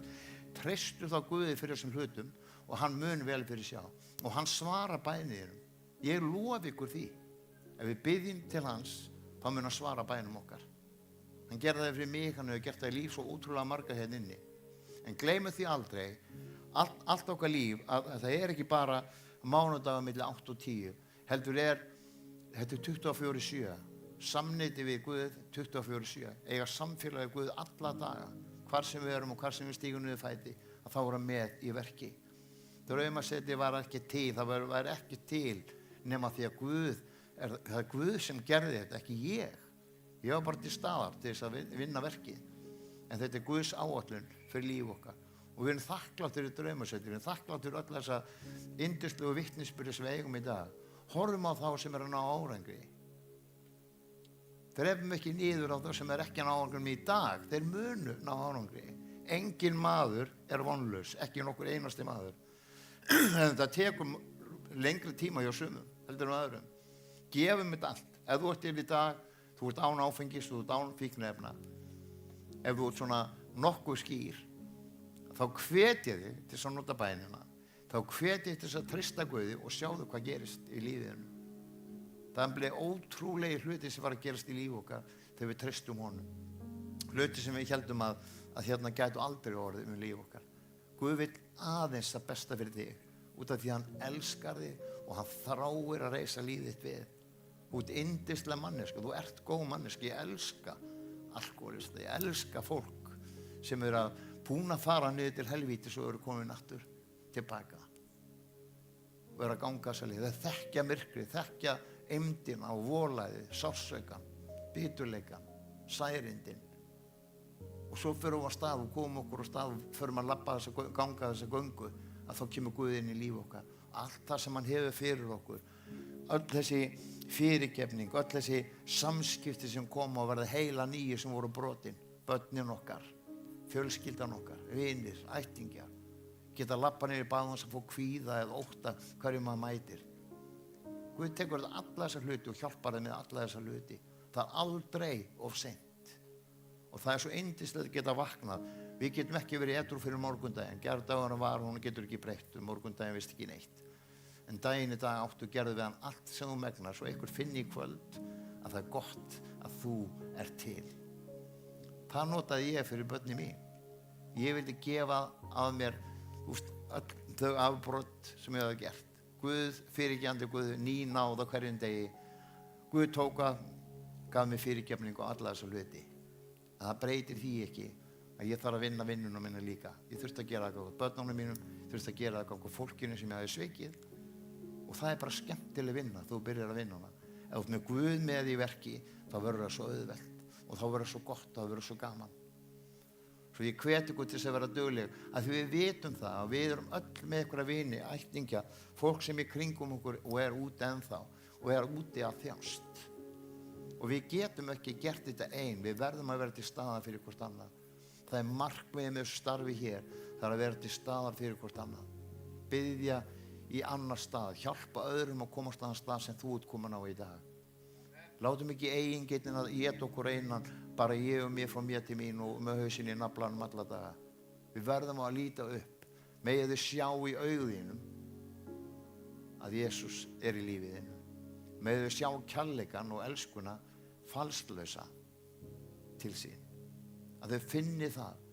Treystu þá Guði fyrir þessum hlutum og hann mun vel fyrir sjá. Og hann svarar bæniðinum. Ég lofa ykkur því. Ef við biðjum til hans, þá mun hann svara bænum okkar. Hann gerði það fyrir mig, hann hefur gert það í líf svo ótrúlega marga hérna inni. En gleymum því aldrei, allt okkar líf, að það ekki bara mánudaga milli 8 og 10, heldur þetta 24/7, samneyti við Guð 24/7, eiga samfélagi Guð alla daga, hvar sem við erum og hvar sem við stígum niður fæti, að þá vera með í verki. Draumasetið var ekki til, það var ekki til nema því að Guð, það er Guð sem gerði þetta, ekki ég. Ég var bara til staðar til þess að vinna verkið. En þetta er Guðs áætlun fyrir líf okkar. Og við erum þakkláttir í draumasetið, við erum þakkláttir öll þessa yndislegu vitnisburði sem við eigum í dag. Horfum á þá sem að ná árangri. Drefum ekki niður á þá sem ekki að ná árangri í dag, þeir munu ná árangri. Engin maður vonlaus, ekki nokkur einasti maður. En þetta tekur lengri tíma hjá sumum, heldur öðrum. Gefum þetta allt. Ef þú ert til í dag, þú ert án áfengis, þú ert án fíkniefna. Ef þú ert svona nokkuð skýr, þá hvet ég þig til að nota bænina. Þá hvet ég til að treysta Guði og sjáðu hvað gerist í lífinu. Það bleið ótrúlegi hluti sem var að gerast í lífi okkar þegar við treystum honum. Hluti sem við heldum að hérna gætu aldrei orðið líf okkar. Guð vill aðeins það besta fyrir þig, út af því hann elskar þig og hann þráir að reisa lífið þitt við. Þú ert yndislega manneska, þú ert góð manneska. Ég elska alkoholista, ég elska fólk sem að búin að fara niður til helvíti svo eru komin aftur tilbaka. Og að ganga þessa leið. Það þekkja myrkrið, þekkja eymdina og volæðið, sársaukan, biturleikan, særindin. Og svo fyrir við á stað og komum okkur á stað og fyrir að labba ganga þessa göngu, að þá kemur Guð inn í líf okkar. Allt það sem hann hefur fyrir okkur, öll þessi fyrirgefning, öll þessi samskipti sem koma og verða heila nýju sem voru brotin, börnin okkar, fjölskyldan okkar, vinir, ættingjar, geta labba niður í baðan sem fór kvíða eða ótta hverju maður mætir. Guð tekur alla þessa hluti og hjálpar þeim með alla þessa hluti. Það er aldrei of seint. Og það er svo yndislega að geta vaknað. Við getum ekki verið edrú fyrir morgundaginn. Gærdagurinn var, hún getur ekki breytt, morgundaginn veist ekki neitt. En daginn í dag áttu gerðu við hann allt sem þú megnar, svo einhver finni í kvöld að það er gott að þú er til. Það notaði ég fyrir börnin mín. Ég vildi gefa af mér öll þau afbrot sem ég hafði gert. Guð, fyrirgefandi Guð, ný náð á hverjum degi. Guð gaf mér fyrirgefning og alla þessa hluti. Það breytir því ekki að ég þarf að vinna vinnuna minna líka. Ég þurfti að gera það gagnvart börnunum mínum, þurfti að gera það gagnvart fólkinu sem ég hafi svikið. Og það bara skemmtileg vinna, þú byrjar að vinna hana. Ef þú ert með Guð með í verki, þá verður það svo auðvelt og þá verður það svo gott og það verður svo gaman. Svo ég hvet ykkur til þess að vera dugleg, að því við vitum það og við erum öll með einhverja vini, ættingja, fólk sem í kringum okkur og úti ennþá og úti að þjást. Og við getum ekki gert þetta ein, við verðum að vera til staðar fyrir hvort annað. Það markmiðið með þessu starfi hér, það að vera til staðar fyrir hvort annað. Biðja í annar stað, hjálpa öðrum að komast á þann stað sem þú ert komin á í dag. Látum ekki eigingetnin að éta okkur einan, bara ég og mér frá mér til mín og með hausinn í naflanum alla daga. Við verðum að líta upp, megið þið sjá í augunum að Jesús í lífið þínu. Megið þið sjá kærleikann og elskuna falslausa til sín. Að þau finni það.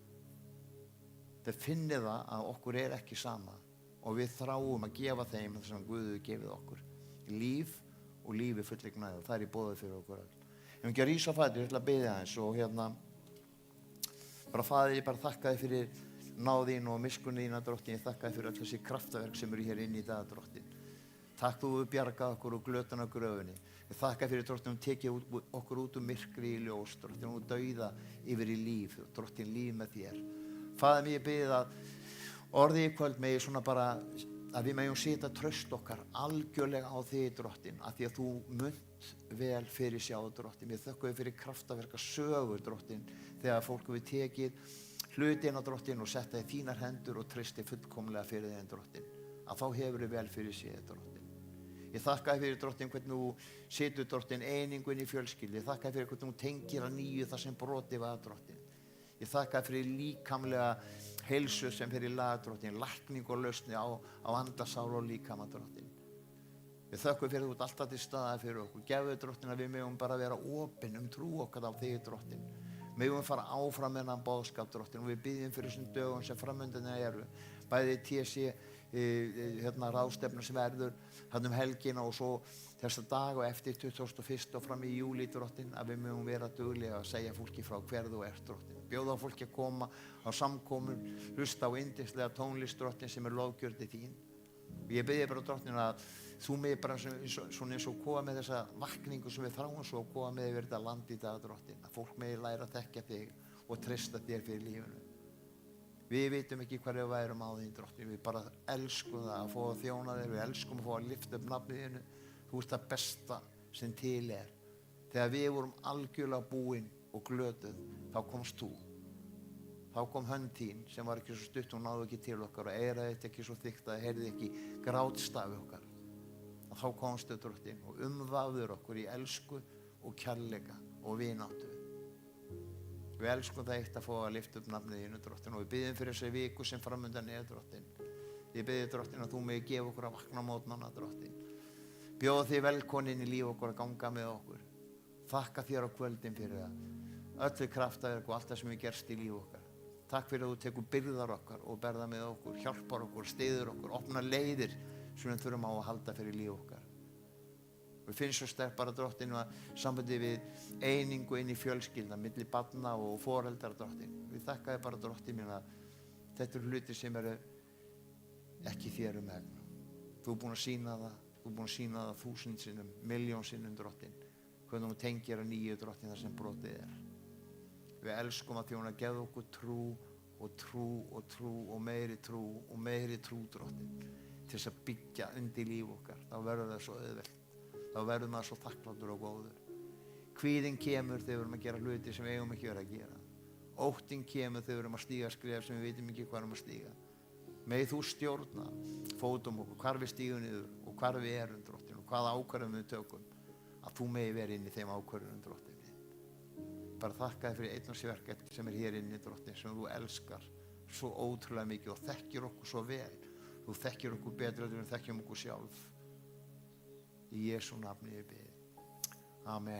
Þau finni það að okkur ekki sama og við þráum að gefa þeim það sem Guð hefur gefið okkur. Líf og lífi fulli gnægð og það í boði fyrir okkur öll. Ég ekki að rísa á fætur, ég ætla að biðja aðeins og bara Faðir, ég bara þakka þér fyrir náðín og miskunni þína, Drottin. Ég þakka þér fyrir öll þessi kraftaverk sem eru hér inni í dag, Drottin. Takk þú bjargað okkur og glötun á gröfinni. Ég þakka fyrir, Drottin, tekið okkur út úr myrkri í ljós, Drottin, og dauða yfir í líf, Drottin, líf með þér. Faðir, mér bið að orðið í kvöld megi svona bara að við megum setja traust okkar algjörlega á þig, Drottin, að því að þú munt vel fyrir sjáðu, Drottin. Ég þakka þér fyrir kraftaverka sögur, Drottin, þegar fólk hefur tekið hlutina, Drottin, og setta í þínar hendur og treysti fullkomlega fyrir þeim, Drottin, að þá hefur þið vel fyrir séð, Drottin. Ég þakka þér fyrir, Drottin, hvernig þú setur, Drottin, einingun í fjölskyldu. Ég þakka þér fyrir hvernig þú tengir að nýju það sem brotið var, Drottin. Ég þakka þér fyrir líkamlega heilsu sem fyrir lag, Drottin, lækning og lausni á andasál og líkama, Drottin. Ég þakka fyrir þú ert alltaf til staðar fyrir okkur. Gefðu, Drottin, að við megum bara vera opin trú okkar á þig, Drottin. Megum fara áfram með þennan boðskap, Drottin, og við biðjum fyrir þessum dögum sem framöndan eru. Bæði TC ráðstefnu sem verður helgina og svo þessa dag og eftir 21. og fram í júlí, Drottin, að við megum vera duglega að segja fólki frá hver þú ert, Drottin. Bjóða fólki að koma á samkomur, hlusta á yndislega tónlist, Drottin, sem lofgjörði þín. Og ég biðja bara, Drottin, að þú með bara svona eins og koma með þessa vakningu sem við þráum svo að koma með yfir þetta land í dag, Drottin, að fólk megi læra að þekkja þig og treysta þér fyrir lífinu. Við vitum ekki hvað við værum á þín, Drottin, við bara elskum það að fá að þjóna þér, við elskum að fá að lyfta upp nafnið þínu. Þú ert það besta sem til Þegar við vorum algjörlega búin og glötuð, þá komst þú. Þá kom hönd þín sem var ekki svo stutt, hún náði ekki til okkar og eyrað þetta ekki svo þykkt að heyrði ekki grátstafi okkar. Og þá komstu, Drottin, og umvafður okkur í elsku og kærleika og vináttu. Við elskum það eitt að fá að lyfta upp nafnið þínu, Drottin, og við biðjum fyrir þessari viku sem framöndan Drottin. Ég biðja, Drottin, að þú megi gefa okkur að vakna mótnana, Drottin. Bjóða þig velkomin inn í líf okkur að ganga með okkur. Þakka þér á kvöldin fyrir það. Öllu kraftaverk og allt það sem við gerst í líf okkar. Takk fyrir að þú tekur byrðar okkar og berða með okkur, hjálpar okkur, styður okkur, opna leiðir sem við þurfum á að halda fyrir líf okkar. Við finnum svo sterk bara, Drottin, að sambandi við einingu inn í fjölskylda, milli barna og foreldrar, Drottin. Við þakka þér bara, Drottin mín, að þetta eru hlutir sem eru ekki þér megn. Þú er búin að sýna það, þú er búin að sýna það 1000 sinnum, 1.000.000 sinnum, Drottin. Hvernig þú tengir að nýju, Drottin, þar sem brotið Við elskum að þjóna gefa okkur trú og trú og trú og meiri trú, Drottin, til þess að byggja undir líf okkar. Þá verður það svo auðvelt. Þá verður maður svo þakklátur og góður. Kvíðinn kemur þegar við erum að gera hluti sem við eigum ekki verið að gera. Óttinn kemur þegar við erum að stíga skref sem við vitum ekki hvað erum að stíga. Megi þú stjórna fótum okkur, hvar við stígum niður og hvar við erum, Drottin, og hvaða ákvörðum við tökum. Að þú megi vera inn í þeim ákvörðunum, Drottin. Bara þakka þér fyrir einn og sér verkefni sem hér inni, Drottin, sem þú elskar svo ótrúlega mikið og þekkir okkur svo vel. Þú þekkir okkur betur en við þekkjum okkur sjálf. Í Jesú nafni ég bið. Amen.